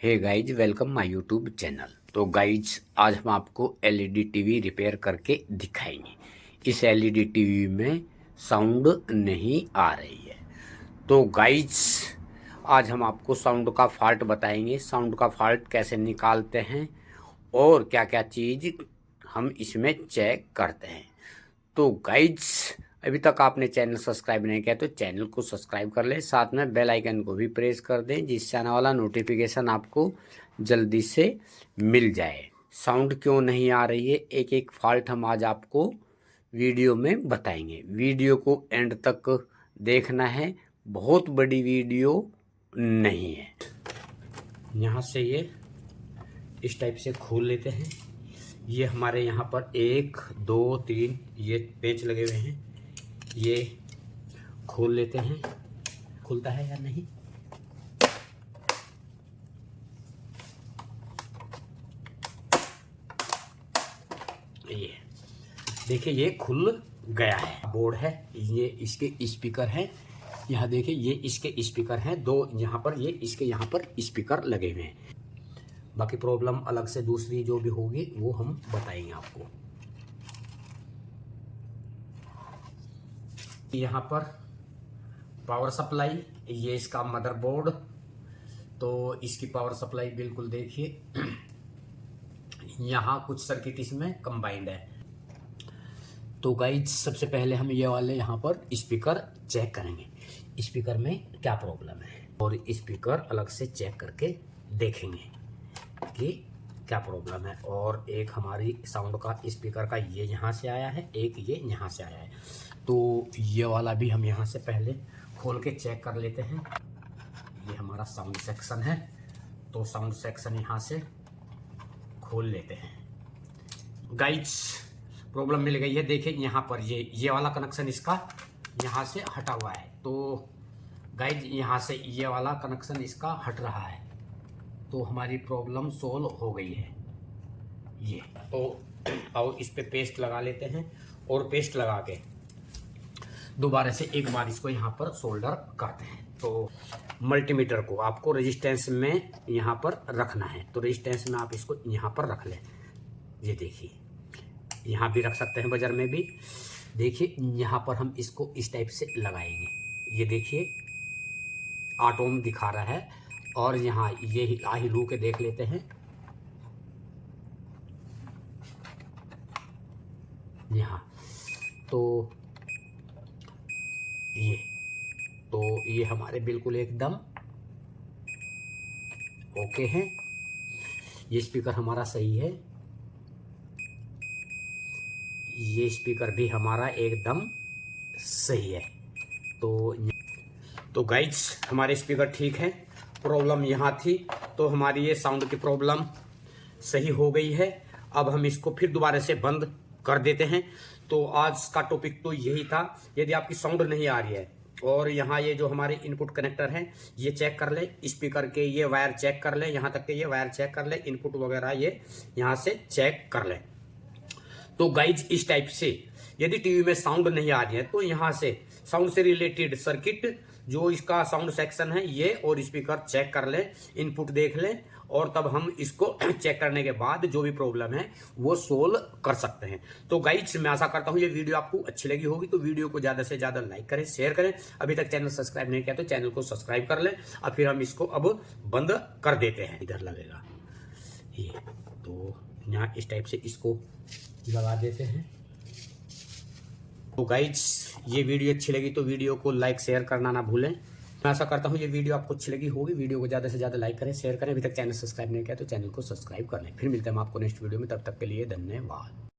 Hey guys, welcome my YouTube channel. तो guys, आज हम आपको एलईडी टीवी रिपेयर करके दिखाएंगे। इस एलईडी टीवी में साउंड नहीं आ रही है। तो गाइज, आज हम आपको साउंड का फॉल्ट बताएंगे, साउंड का फॉल्ट कैसे निकालते हैं और क्या क्या चीज़ हम इसमें चेक करते हैं। तो गाइज, अभी तक आपने चैनल सब्सक्राइब नहीं किया तो चैनल को सब्सक्राइब कर लें, साथ में बेल आइकन को भी प्रेस कर दें जिससे आने वाला नोटिफिकेशन आपको जल्दी से मिल जाए। साउंड क्यों नहीं आ रही है, एक एक फॉल्ट हम आज आपको वीडियो में बताएंगे। वीडियो को एंड तक देखना है, बहुत बड़ी वीडियो नहीं है। यहाँ से ये इस टाइप से खोल लेते हैं। ये हमारे यहाँ पर 1 2 3 ये पेच लगे हुए हैं, ये खोल लेते हैं। खुलता है या नहीं? ये देखिए, ये खुल गया है। बोर्ड है, ये इसके स्पीकर हैं। यहाँ देखिए, ये इसके स्पीकर हैं दो, यहाँ पर ये इसके यहाँ पर स्पीकर लगे हुए हैं। बाकी प्रॉब्लम अलग से दूसरी जो भी होगी वो हम बताएंगे आपको। यहाँ पर पावर सप्लाई, ये इसका मदरबोर्ड। तो इसकी पावर सप्लाई बिल्कुल देखिए, यहाँ कुछ सर्किट इसमें कंबाइंड है। तो गाइज, सबसे पहले हम ये वाले यहाँ पर स्पीकर चेक करेंगे, स्पीकर में क्या प्रॉब्लम है, और स्पीकर अलग से चेक करके देखेंगे कि क्या प्रॉब्लम है। और एक हमारी साउंड का स्पीकर का ये यहाँ से आया है, एक ये यहाँ से आया है। तो ये वाला भी हम यहाँ से पहले खोल के चेक कर लेते हैं। ये हमारा साउंड सेक्शन है, तो साउंड सेक्शन यहाँ से खोल लेते हैं। गाइज, प्रॉब्लम मिल गई है। देखिए, यहाँ पर ये वाला कनेक्शन इसका यहाँ से हटा हुआ है। तो गाइज, यहाँ से ये वाला कनेक्शन इसका हट रहा है, तो हमारी प्रॉब्लम सोल्व हो गई है। ये तो और इस पे पेस्ट लगा लेते हैं, और पेस्ट लगा के दोबारा से एक बार इसको यहाँ पर सोल्डर करते हैं। तो मल्टीमीटर को आपको रेजिस्टेंस में यहाँ पर रखना है, तो रेजिस्टेंस में आप इसको यहाँ पर रख लें। ये देखिए, यहाँ भी रख सकते हैं, बजर में भी। देखिए, यहाँ पर हम इसको इस टाइप से लगाएंगे। ये देखिए, 8 ओम दिखा रहा है, और यहाँ ये हिलू के देख लेते हैं। यहाँ तो ये हमारे बिल्कुल एकदम ओके हैं। ये स्पीकर हमारा सही है, ये स्पीकर भी हमारा एकदम सही है। तो गाइज, हमारे स्पीकर ठीक है। प्रॉब्लम यहाँ थी, तो हमारी ये साउंड की प्रॉब्लम सही हो गई है। अब हम इसको फिर दोबारा से बंद कर देते हैं। तो आज का टॉपिक तो यही था। यदि आपकी साउंड नहीं आ रही है, और यहाँ ये जो हमारे इनपुट कनेक्टर हैं ये चेक कर ले, स्पीकर के ये वायर चेक कर ले, यहाँ तक के ये वायर चेक कर ले, इनपुट वगैरह ये यहाँ से चेक कर ले। तो गाइज, इस टाइप से यदि टीवी में साउंड नहीं आ रही है, तो यहाँ से साउंड से रिलेटेड सर्किट जो इसका साउंड सेक्शन है ये और स्पीकर चेक कर ले, इनपुट देख ले, और तब हम इसको चेक करने के बाद जो भी प्रॉब्लम है वो सोल्व कर सकते हैं। तो गाइज, मैं आशा करता हूँ ये वीडियो आपको अच्छी लगी होगी। तो वीडियो को ज़्यादा से ज़्यादा लाइक करें, शेयर करें। अभी तक चैनल सब्सक्राइब नहीं किया तो चैनल को सब्सक्राइब कर लें। और फिर हम इसको अब बंद कर देते हैं। इधर लगेगा ये, तो यहाँ इस टाइप से इसको लगा देते हैं। तो गाइज, ये वीडियो अच्छी लगी तो वीडियो को लाइक शेयर करना ना भूलें। मैं आशा करता हूँ ये वीडियो आपको अच्छी लगी होगी। वीडियो को ज़्यादा से ज़्यादा लाइक करें, शेयर करें। अभी तक चैनल सब्सक्राइब नहीं किया तो चैनल को सब्सक्राइब कर लें। फिर मिलते हैं हम आपको नेक्स्ट वीडियो में, तब तक के लिए धन्यवाद।